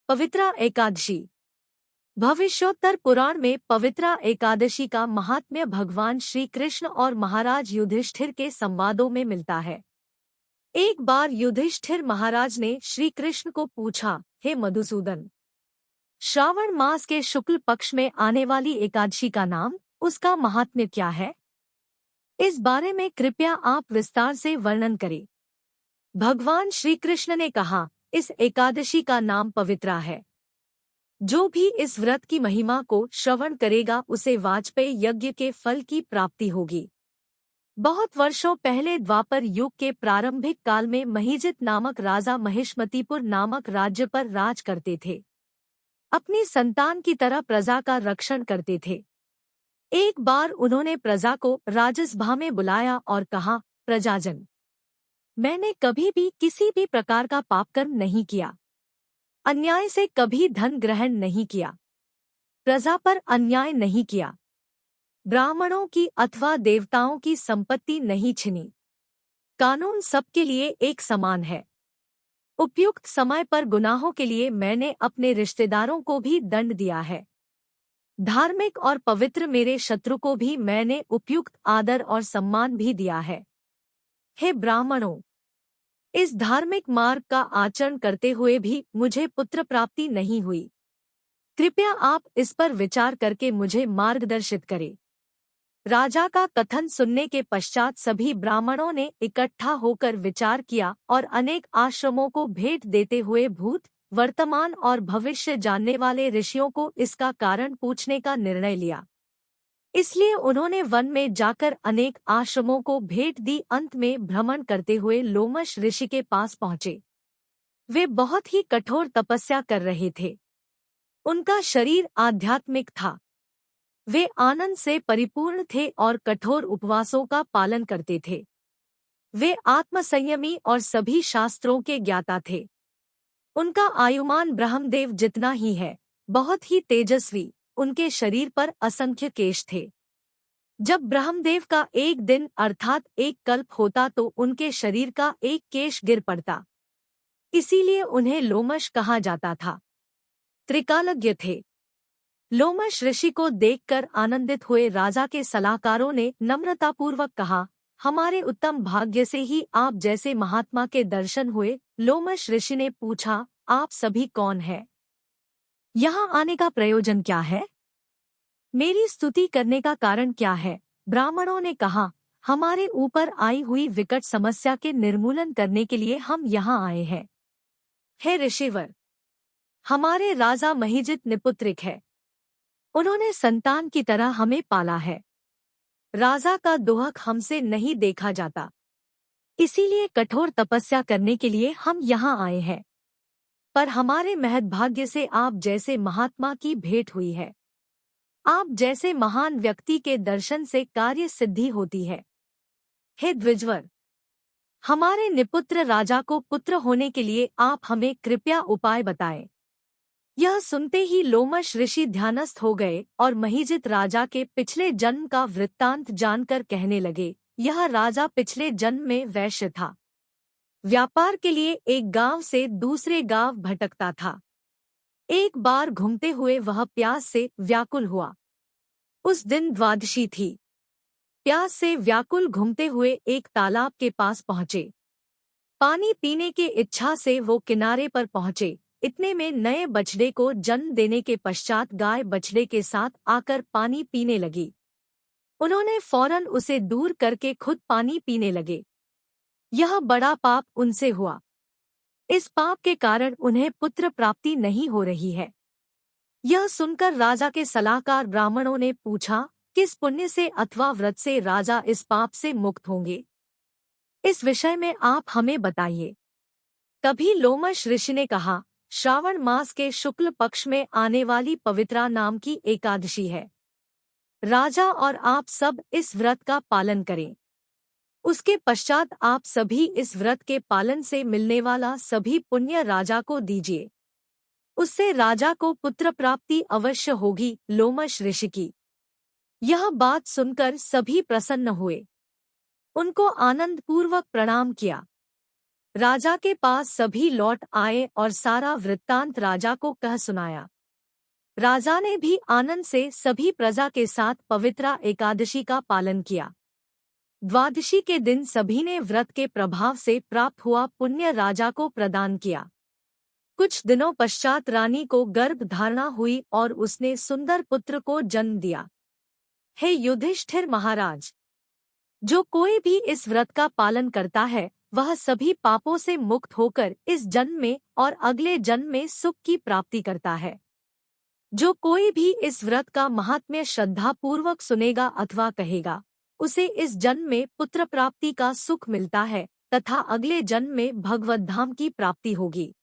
पवित्रा एकादशी। भविष्योत्तर पुराण में पवित्रा एकादशी का महात्म्य भगवान श्री कृष्ण और महाराज युधिष्ठिर के संवादों में मिलता है। एक बार युधिष्ठिर महाराज ने श्री कृष्ण को पूछा, हे मधुसूदन, श्रावण मास के शुक्ल पक्ष में आने वाली एकादशी का नाम, उसका महात्म्य क्या है? इस बारे में कृपया आप विस्तार से वर्णन करें। भगवान श्री कृष्ण ने कहा, इस एकादशी का नाम पवित्रा है। जो भी इस व्रत की महिमा को श्रवण करेगा उसे वाजपेय यज्ञ के फल की प्राप्ति होगी। बहुत वर्षों पहले द्वापर युग के प्रारंभिक काल में महिजित नामक राजा महिष्मतीपुर नामक राज्य पर राज करते थे। अपनी संतान की तरह प्रजा का रक्षण करते थे। एक बार उन्होंने प्रजा को राजसभा में बुलाया और कहा, प्रजाजन, मैंने कभी भी किसी भी प्रकार का पाप कर्म नहीं किया, अन्याय से कभी धन ग्रहण नहीं किया, प्रजा पर अन्याय नहीं किया, ब्राह्मणों की अथवा देवताओं की संपत्ति नहीं छीनी। कानून सबके लिए एक समान है। उपयुक्त समय पर गुनाहों के लिए मैंने अपने रिश्तेदारों को भी दंड दिया है। धार्मिक और पवित्र मेरे शत्रु को भी मैंने उपयुक्त आदर और सम्मान भी दिया है। हे ब्राह्मणों, इस धार्मिक मार्ग का आचरण करते हुए भी मुझे पुत्र प्राप्ति नहीं हुई। कृपया आप इस पर विचार करके मुझे मार्गदर्शित करें। राजा का कथन सुनने के पश्चात सभी ब्राह्मणों ने इकट्ठा होकर विचार किया और अनेक आश्रमों को भेंट देते हुए भूत, वर्तमान और भविष्य जानने वाले ऋषियों को इसका कारण पूछने का निर्णय लिया। इसलिए उन्होंने वन में जाकर अनेक आश्रमों को भेंट दी। अंत में भ्रमण करते हुए लोमश ऋषि के पास पहुंचे। वे बहुत ही कठोर तपस्या कर रहे थे। उनका शरीर आध्यात्मिक था। वे आनंद से परिपूर्ण थे और कठोर उपवासों का पालन करते थे। वे आत्मसंयमी और सभी शास्त्रों के ज्ञाता थे। उनका आयुमान ब्रह्मदेव जितना ही है, बहुत ही तेजस्वी। उनके शरीर पर असंख्य केश थे। जब ब्रह्मदेव का एक दिन अर्थात एक कल्प होता तो उनके शरीर का एक केश गिर पड़ता। इसीलिए उन्हें लोमश कहा जाता था। त्रिकालज्ञ थे। लोमश ऋषि को देखकर आनंदित हुए राजा के सलाहकारों ने नम्रतापूर्वक कहा, हमारे उत्तम भाग्य से ही आप जैसे महात्मा के दर्शन हुए। लोमश ऋषि ने पूछा, आप सभी कौन हैं? यहाँ आने का प्रयोजन क्या है? मेरी स्तुति करने का कारण क्या है? ब्राह्मणों ने कहा, हमारे ऊपर आई हुई विकट समस्या के निर्मूलन करने के लिए हम यहाँ आए हैं। हे ऋषिवर, हमारे राजा महिजित निपुत्रिक है। उन्होंने संतान की तरह हमें पाला है। राजा का दुहक हमसे नहीं देखा जाता, इसीलिए कठोर तपस्या करने के लिए हम यहाँ आए हैं। पर हमारे महद्भाग्य से आप जैसे महात्मा की भेंट हुई है। आप जैसे महान व्यक्ति के दर्शन से कार्य सिद्धि होती है। हे द्विजवर, हमारे निपुत्र राजा को पुत्र होने के लिए आप हमें कृपया उपाय बताएं। यह सुनते ही लोमश ऋषि ध्यानस्थ हो गए और महिजित राजा के पिछले जन्म का वृत्तांत जानकर कहने लगे, यह राजा पिछले जन्म में वैश्य था। व्यापार के लिए एक गांव से दूसरे गांव भटकता था। एक बार घूमते हुए वह प्यास से व्याकुल हुआ। उस दिन द्वादशी थी। प्यास से व्याकुल घूमते हुए एक तालाब के पास पहुंचे। पानी पीने की इच्छा से वो किनारे पर पहुंचे। इतने में नए बछड़े को जन्म देने के पश्चात गाय बछड़े के साथ आकर पानी पीने लगी। उन्होंने फौरन उसे दूर करके खुद पानी पीने लगे। यह बड़ा पाप उनसे हुआ। इस पाप के कारण उन्हें पुत्र प्राप्ति नहीं हो रही है। यह सुनकर राजा के सलाहकार ब्राह्मणों ने पूछा, किस पुण्य से अथवा व्रत से राजा इस पाप से मुक्त होंगे? इस विषय में आप हमें बताइए। तभी लोमश ऋषि ने कहा, श्रावण मास के शुक्ल पक्ष में आने वाली पवित्रा नाम की एकादशी है। राजा और आप सब इस व्रत का पालन करें। उसके पश्चात आप सभी इस व्रत के पालन से मिलने वाला सभी पुण्य राजा को दीजिए। उससे राजा को पुत्र प्राप्ति अवश्य होगी। लोमश ऋषि की यह बात सुनकर सभी प्रसन्न हुए। उनको आनंद पूर्वक प्रणाम किया। राजा के पास सभी लौट आए और सारा वृत्तांत राजा को कह सुनाया। राजा ने भी आनंद से सभी प्रजा के साथ पवित्रा एकादशी का पालन किया। द्वादशी के दिन सभी ने व्रत के प्रभाव से प्राप्त हुआ पुण्य राजा को प्रदान किया। कुछ दिनों पश्चात रानी को गर्भ धारणा हुई और उसने सुंदर पुत्र को जन्म दिया। हे युधिष्ठिर महाराज, जो कोई भी इस व्रत का पालन करता है वह सभी पापों से मुक्त होकर इस जन्म में और अगले जन्म में सुख की प्राप्ति करता है। जो कोई भी इस व्रत का महात्म्य श्रद्धा पूर्वक सुनेगा अथवा कहेगा, उसे इस जन्म में पुत्र प्राप्ति का सुख मिलता है तथा अगले जन्म में भगवत धाम की प्राप्ति होगी।